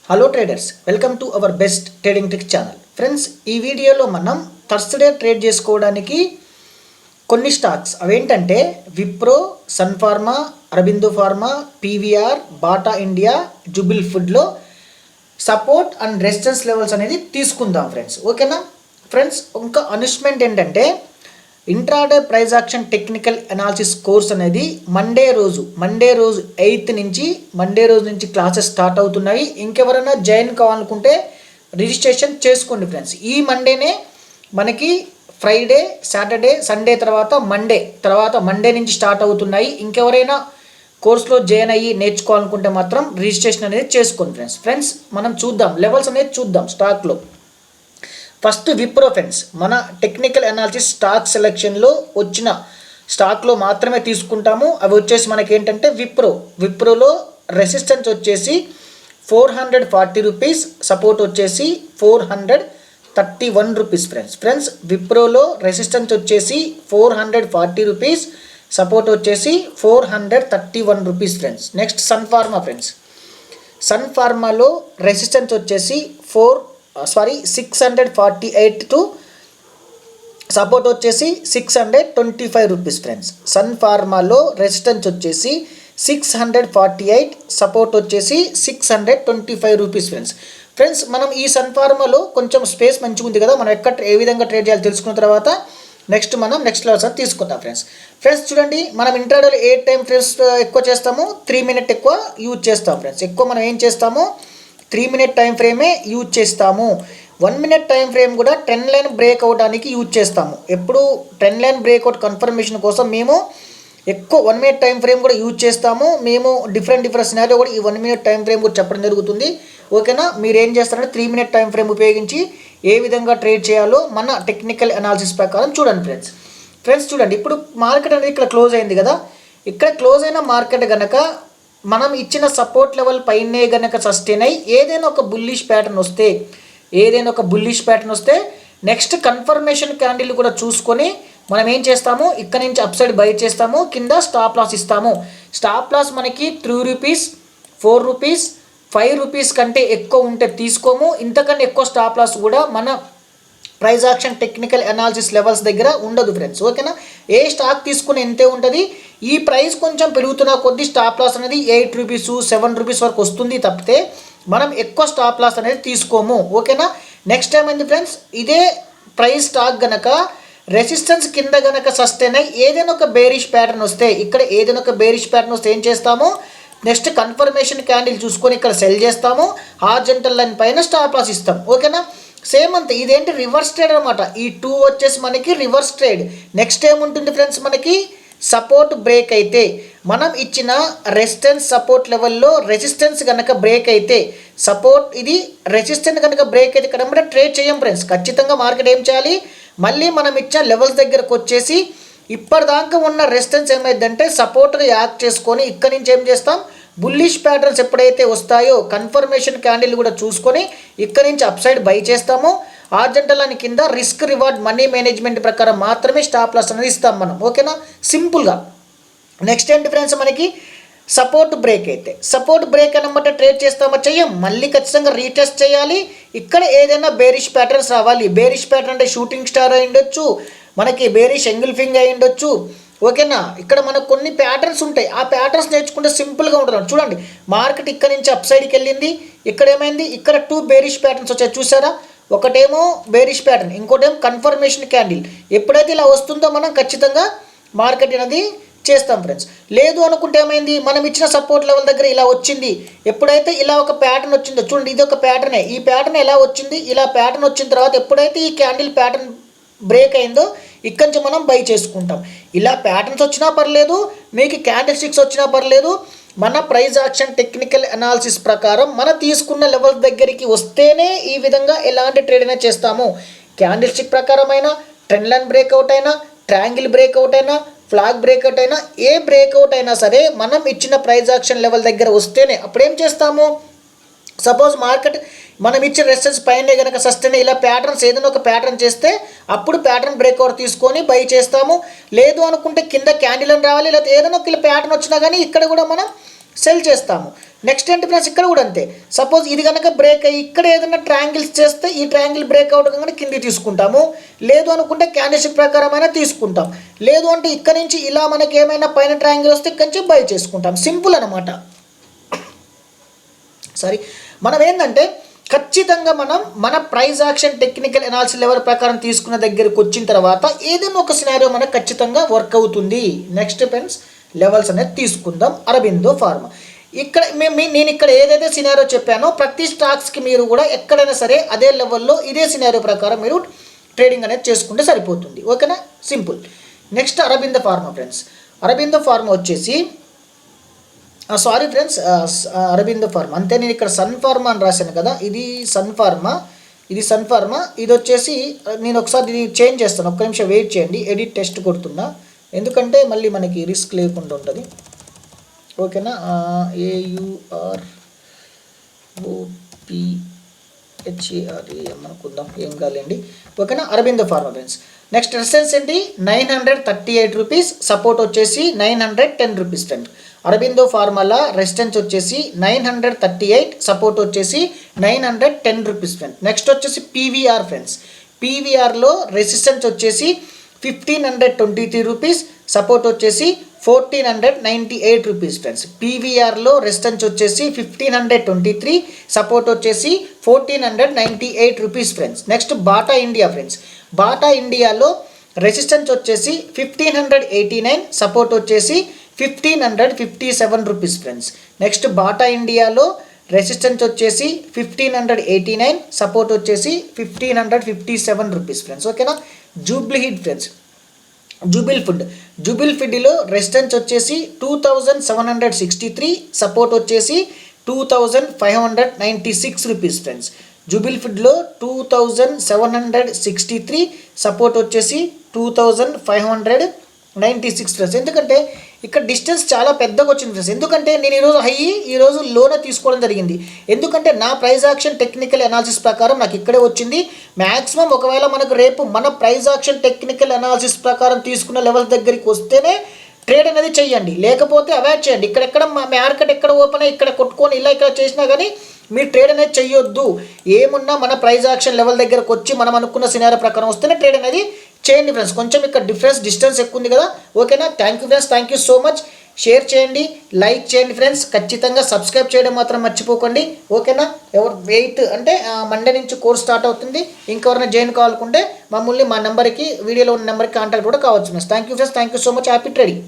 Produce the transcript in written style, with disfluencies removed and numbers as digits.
Hello traders, welcome to our best trading trick channel. Friends, ఈ వీడియోలో మనం Thursday trade చేసుకోవడానికి కొన్ని స్టాక్స్ అవేంటంటే విప్రో, సన్ ఫార్మా, అరబిందో ఫార్మా, పీవీఆర్, బాటా ఇండియా, జుబిల్ ఫుడ్లో సపోర్ట్ అండ్ రెసిస్టెన్స్ లెవెల్స్ అనేది తీసుకుందాం ఫ్రెండ్స్. ఓకేనా ఫ్రెండ్స్, ఇంకా అనౌన్స్మెంట్ ఏంటంటే intraday price action technical analysis course అనేది మండే రోజు 8th నుంచి క్లాసెస్ స్టార్ట్ అవుతున్నాయి. ఇంకెవరైనా జాయిన్ కావాలనుకుంటే రిజిస్ట్రేషన్ చేసుకోండి ఫ్రెండ్స్. ఈ మండేనే మనకి ఫ్రైడే, సాటర్డే, సండే తర్వాత మండే నుంచి స్టార్ట్ అవుతున్నాయి. ఇంకెవరైనా కోర్సులో జాయిన్ అయ్యి నేర్చుకోవాలనుకుంటే మాత్రం రిజిస్ట్రేషన్ అనేది చేసుకోండి ఫ్రెండ్స్. మనం చూద్దాం లెవెల్స్ అనేది చూద్దాం స్టాక్లో. ఫస్ట్ విప్రో ఫ్రెండ్స్, మన టెక్నికల్ అనాలిసిస్ స్టాక్ సెలెక్షన్లో వచ్చిన స్టాక్లో మాత్రమే తీసుకుంటాము. అవి వచ్చేసి మనకి ఏంటంటే విప్రోలో రెసిస్టెన్స్ వచ్చేసి 440 రూపీస్, సపోర్ట్ వచ్చేసి 431 రూపీస్ ఫ్రెండ్స్. విప్రోలో రెసిస్టెన్స్ వచ్చేసి 440 రూపీస్, సపోర్ట్ వచ్చేసి 431 రూపీస్ ఫ్రెండ్స్. నెక్స్ట్ సన్ ఫార్మాలో రెసిస్టెన్స్ వచ్చేసి 648 టు సపోర్ట్ వచ్చేసి 625 రూపీస్ ఫ్రెండ్స్. సన్ ఫార్మాలో రెసిస్టెన్స్ వచ్చేసి 648, సపోర్ట్ వచ్చేసి 625 రూపీస్ ఫ్రెండ్స్. మనం ఈ సన్ ఫార్మాలో కొంచెం స్పేస్ మంచిగా ఉంది కదా, మనం ఏ విధంగా ట్రేడ్ చేయాలో తెలుసుకున్న తర్వాత నెక్స్ట్ లెవెల్స్ అని తీసుకుందాం ఫ్రెండ్స్. చూడండి, మనం ఇంట్రాడేలో ఏ టైం ఫ్రెండ్స్ ఎక్కువ చేస్తాము, 3 మినిట్ ఎక్కువ యూజ్ చేస్తాం ఫ్రెండ్స్. ఎక్కువ మనం ఏం చేస్తాము, 3 మినిట్ టైం ఫ్రేమే యూజ్ చేస్తాము. 1 మినిట్ టైం ఫ్రేమ్ కూడా ట్రెండ్ లైన్ బ్రేక్ అవడానికి యూజ్ చేస్తాము. ఎప్పుడు ట్రెండ్ లైన్ బ్రేక్అవుట్ కన్ఫర్మేషన్ కోసం మేము ఎక్కువ 1 మినిట్ టైం ఫ్రేమ్ కూడా యూజ్ చేస్తాము. మేము డిఫరెంట్ సినారియో కూడా ఈ 1 మినిట్ టైం ఫ్రేమ్ కూడా చెప్పడం జరుగుతుంది. ఓకేనా, మీరు ఏం చేస్తారంటే 3 మినిట్ టైం ఫ్రేమ్ ఉపయోగించి ఏ విధంగా ట్రేడ్ చేయాలో మన టెక్నికల్ అనాలిసిస్ ప్రకారం చూడండి ఫ్రెండ్స్. చూడండి, ఇప్పుడు మార్కెట్ అనేది ఇక్కడ క్లోజ్ అయింది కదా. ఇక్కడ క్లోజ్ అయిన మార్కెట్ కనుక మనం ఇచ్చిన సపోర్ట్ లెవెల్ పైనే కనుక సస్టైన్ అయ్యి ఏదైనా ఒక బుల్లిష్ ప్యాటర్న్ వస్తే నెక్స్ట్ కన్ఫర్మేషన్ క్యాండిల్ కూడా చూసుకొని మనం ఏం చేస్తాము, ఇక్కడ నుంచి అప్ సైడ్ బై చేస్తాము, కింద స్టాప్ లాస్ ఇస్తాము. స్టాప్ లాస్ మనకి 3 రూపీస్, 4 రూపీస్, 5 రూపీస్ కంటే ఎక్కువ ఉంటే తీసుకోము. ఇంతకన్నా ఎక్కువ స్టాప్ లాస్ కూడా మన price action technical analysis levels దగ్గర ఉండదు ఫ్రెండ్స్. ఓకేనా, ఏ స్టాక్ తీసుకుని ఎంతే ఉంటుంది. ఈ ప్రైస్ కొంచెం పెరుగుతున్న కొద్ది స్టాప్ లాస్ అనేది 8 రూపీస్, 7 రూపీస్ వరకు వస్తుంది తప్పితే మనం ఎక్కువ స్టాప్ లాస్ అనేది తీసుకోము. ఓకేనా, నెక్స్ట్ టైం ఏంది ఫ్రెండ్స్, ఇదే ప్రైస్ స్టాక్ గనక రెసిస్టెన్స్ కింద గనక సస్టైన్ అయ్యి ఏదైనా ఒక బేరిష్ ప్యాటర్న్ వస్తే ఏం చేస్తాము, నెక్స్ట్ కన్ఫర్మేషన్ క్యాండిల్ చూసుకొని ఇక్కడ సెల్ చేస్తాము, హార్జెంటల్ లైన్ పైన స్టాప్ లాస్ ఇస్తాం. ఓకేనా, సేమ్ అంతే. ఇదేంటి రివర్స్ ట్రేడ్ అనమాట. ఈ 2 వచ్చేసి మనకి రివర్స్ ట్రేడ్. నెక్స్ట్ ఏముంటుంది ఫ్రెండ్స్, మనకి సపోర్ట్ బ్రేక్ అయితే మనం ఇచ్చిన రెసిస్టెన్స్ సపోర్ట్ లెవెల్లో రెసిస్టెన్స్ కనుక బ్రేక్ అయితే ఇక్కడ మనం ట్రేడ్ చేయం ఫ్రెండ్స్. ఖచ్చితంగా మార్కెట్ ఏం చేయాలి, మళ్ళీ మనం ఇచ్చిన లెవెల్స్ దగ్గరకు వచ్చేసి ఇప్పటిదాకా ఉన్న రెసిస్టెన్స్ ఏమైందంటే సపోర్ట్గా యాక్ట్ చేసుకొని ఇక్కడి నుంచి ఏం చేస్తాం, బుల్లిష్ ప్యాటర్న్స్ ఎప్పుడైతే వస్తాయో కన్ఫర్మేషన్ క్యాండిల్ కూడా చూసుకొని ఇక్కడి నుంచి అప్ సైడ్ బై చేస్తాము. హార్జెంటల్ లైన్ కింద రిస్క్ రివార్డ్ మనీ మేనేజ్మెంట్ ప్రకారం మాత్రమే స్టాప్ లాస్ అనేది ఇస్తాం మనం. ఓకేనా, సింపుల్గా. నెక్స్ట్ ఏంటి ఫ్రెండ్స్, మనకి సపోర్ట్ బ్రేక్ అనమాట ట్రేడ్ చేస్తామో చెయ్యం, మళ్ళీ ఖచ్చితంగా రీటెస్ట్ చేయాలి. ఇక్కడ ఏదైనా బేరిష్ ప్యాటర్న్స్ రావాలి. బేరిష్ ప్యాటర్న్ అంటే షూటింగ్ స్టార్ అయి ఉండొచ్చు, మనకి బేరిష్ ఎంగిల్ఫింగ్ అయి ఉండొచ్చు. ఓకేనా, ఇక్కడ మనకు కొన్ని ప్యాటర్న్స్ ఉంటాయి. ఆ ప్యాటర్న్స్ నేర్చుకుంటే సింపుల్గా ఉంటుంది. చూడండి, మార్కెట్ ఇక్కడ నుంచి అప్ సైడ్కి వెళ్ళింది. ఇక్కడ ఏమైంది, ఇక్కడ 2 బేరిష్ ప్యాటర్న్స్ వచ్చాయి చూసారా. ఒకటేమో బేరిష్ ప్యాటర్న్, ఇంకోటేమో కన్ఫర్మేషన్ క్యాండిల్. ఎప్పుడైతే ఇలా వస్తుందో మనం ఖచ్చితంగా మార్కెట్ అనేది చేస్తాం ఫ్రెండ్స్. లేదు అనుకుంటే ఏమైంది, మనం ఇచ్చిన సపోర్ట్ లెవెల్ దగ్గర ఇలా వచ్చింది. ఎప్పుడైతే ఇలా ఒక ప్యాటర్న్ వచ్చిందో చూడండి, ఇది ఒక ప్యాటర్నే. ఈ ప్యాటర్న్ ఎలా వచ్చింది, ఇలా ప్యాటర్న్ వచ్చిన తర్వాత ఎప్పుడైతే ఈ క్యాండిల్ ప్యాటర్న్ బ్రేక్ అయిందో ఇక్కడి నుంచి మనం బై చేసుకుంటాం. ఇలా ప్యాటర్న్స్ వచ్చినా పర్లేదు, మీకు క్యాండిల్ స్టిక్స్ వచ్చినా పర్లేదు, మన ప్రైస్ యాక్షన్ టెక్నికల్ అనాలిసిస్ ప్రకారం మనం తీసుకున్న లెవెల్ దగ్గరికి వస్తేనే ఈ విధంగా ఎలాంటి ట్రేడ్ అయినా చేస్తాము. క్యాండిల్ స్టిక్ ప్రకారం అయినా, ట్రెండ్ లైన్ బ్రేక్అవుట్ అయినా, ట్రయాంగిల్ బ్రేక్అవుట్ అయినా, ఫ్లాగ్ బ్రేక్అవుట్ అయినా, ఏ బ్రేక్అవుట్ అయినా సరే మనం ఇచ్చిన ప్రైస్ యాక్షన్ లెవెల్ దగ్గర వస్తేనే అప్పుడు ఏం చేస్తాము. సపోజ్ మార్కెట్ మనం ఇచ్చిన రెసిస్టెన్స్ పైన కనుక సస్టైన్ ఇలా ప్యాటర్న్స్ ఏదైనా ఒక ప్యాటర్న్ చేస్తే అప్పుడు ప్యాటర్న్ బ్రేక్అవుట్ తీసుకొని బై చేస్తాము. లేదు అనుకుంటే కింద క్యాండిల్ అని రావాలి, లేకపోతే ఏదైనా ఒక ప్యాటర్న్ వచ్చినా కానీ ఇక్కడ కూడా మనం సెల్ చేస్తాము. నెక్స్ట్ ఏంటి ఫ్రెండ్స్, ఇక్కడ కూడా అంతే. సపోజ్ ఇది కనుక బ్రేక్ అయ్యి ఇక్కడ ఏదైనా ట్రయాంగిల్స్ చేస్తే ఈ ట్రయాంగిల్ బ్రేక్ అవుట్ కనుక కింది తీసుకుంటాము, లేదు అనుకుంటే క్యాండిల్స్టిక్ ప్రకారమైనా తీసుకుంటాం, లేదు అంటే ఇక్కడ నుంచి ఇలా మనకి ఏమైనా పైన ట్రయాంగిల్ వస్తే ఇక్కడి నుంచి బై చేసుకుంటాం. సింపుల్ అనమాట. సారీ, మనం ఏంటంటే ఖచ్చితంగా మనం మన price action technical analysis level ప్రకారం తీసుకున్న దగ్గరికి వచ్చిన తర్వాత ఏదైనా ఒక సినారియో మనకు ఖచ్చితంగా వర్క్ అవుతుంది. నెక్స్ట్ ఫ్రెండ్స్ లెవెల్స్ అనేది తీసుకుందాం. అరబిందో ఫార్మా. ఇక్కడ నేను ఇక్కడ ఏదైతే సినారియో చెప్పానో ప్రతి స్టాక్స్కి మీరు కూడా ఎక్కడైనా సరే అదే లెవెల్లో ఇదే సినారియో ప్రకారం మీరు ట్రేడింగ్ అనేది చేసుకుంటే సరిపోతుంది. ఓకేనా, simple. Next Aurobindo pharma friends. Aurobindo pharma వచ్చేసి సారీ ఫ్రెండ్స్, అరబిందో ఫార్మా అంతే. నేను ఇక్కడ సన్ ఫార్మా అని రాశాను కదా, ఇది సన్ ఫార్మా, ఇది సన్ ఫార్మా. ఇది వచ్చేసి నేను ఒకసారి ఇది చేంజ్ చేస్తాను, ఒక్క నిమిషం వెయిట్ చేయండి. ఎడిట్ టెస్ట్ కొడుతున్నా, ఎందుకంటే మళ్ళీ మనకి రిస్క్ లేకుండా ఉంటుంది. ఓకేనా, AUROPHAREM అనుకుందాం, ఏం కాలేండి. ఓకేనా, Aurobindo pharma friends. Next resistance ఏంటి, 938 రూపీస్, సపోర్ట్ వచ్చేసి 910 రూపీస్ ఫ్రెండ్. అరబిందో ఫార్మాల రెసిస్టెన్స్ వచ్చేసి 938, సపోర్ట్ వచ్చేసి 910 రూపీస్ ఫ్రెండ్. నెక్స్ట్ వచ్చేసి పీవీఆర్ ఫ్రెండ్స్. పీవీఆర్లో రెసిస్టెన్స్ వచ్చేసి 1523 రూపీస్, సపోర్ట్ వచ్చేసి 1498 రూపీస్ ఫ్రెండ్స్. పీవీఆర్లో రెసిస్టెన్స్ వచ్చేసి 1523, సపోర్ట్ వచ్చేసి 1498 rupees friends. Next Bata India friends. Bata ఇండియాలో రెసిస్టెన్స్ వచ్చేసి 1589, సపోర్ట్ వచ్చేసి 1557 రూపీస్ ఫ్రెండ్స్. నెక్స్ట్ బాటా ఇండియాలో రెసిస్టెన్స్ వచ్చేసి 1589, సపోర్ట్ వచ్చేసి 1557 రూపీస్ ఫ్రెండ్స్. ఓకేనా, జూబ్లీహిడ్ ఫ్రెండ్స్. జూబిల్ ఫుడ్లో రెసిస్టెన్స్ వచ్చేసి 2763, సపోర్ట్ వచ్చేసి 2596 రూపీస్ ఫ్రెండ్స్. జూబిల్ ఫుడ్లో 2763, సపోర్ట్ వచ్చేసి 2596 ఫ్రెండ్స్. ఎందుకంటే ఇక్కడ డిస్టెన్స్ చాలా పెద్దగా వచ్చింది ఫ్రెండ్స్. ఎందుకంటే నేను ఈరోజు హై, ఈరోజు లోనే తీసుకోవడం జరిగింది. ఎందుకంటే నా ప్రైస్ యాక్షన్ టెక్నికల్ అనాలిసిస్ ప్రకారం నాకు ఇక్కడే వచ్చింది. మ్యాక్సిమం ఒకవేళ మనకు రేపు మన ప్రైస్ యాక్షన్ టెక్నికల్ అనాలిసిస్ ప్రకారం తీసుకున్న లెవెల్ దగ్గరికి వస్తేనే ట్రేడ్ అనేది చేయండి, లేకపోతే అవాయిడ్ చేయండి. ఇక్కడెక్కడ మార్కెట్ ఎక్కడ ఓపెన్ అయ్యి ఇక్కడ కొట్టుకొని ఇలా ఇక్కడ చేసినా కానీ మీరు ట్రేడ్ అనేది చేయొద్దు. ఏమున్నా మన ప్రైస్ యాక్షన్ లెవెల్ దగ్గరకు వచ్చి మనం అనుకున్న సినారియో ప్రకారం వస్తేనే ట్రేడ్ అనేది చేయండి ఫ్రెండ్స్. కొంచెం ఇక్కడ డిస్టెన్స్ ఎక్కువ ఉంది కదా. ఓకేనా, thank you friends, thank you so much. Share చేయండి, లైక్ చేయండి ఫ్రెండ్స్. ఖచ్చితంగా సబ్స్క్రైబ్ చేయడం మాత్రం మర్చిపోకండి. ఓకేనా, ఎవరు వెయిట్ అంటే మండే నుంచి కోర్స్ స్టార్ట్ అవుతుంది. ఇంకెవరైనా జాయిన్ కావాలనుకుంటే మమ్మల్ని మా నెంబర్కి, వీడియోలో ఉన్న నెంబర్కి కాంటాక్ట్ కూడా కావచ్చు friends. Thank you friends, thank you so much. Happy trading.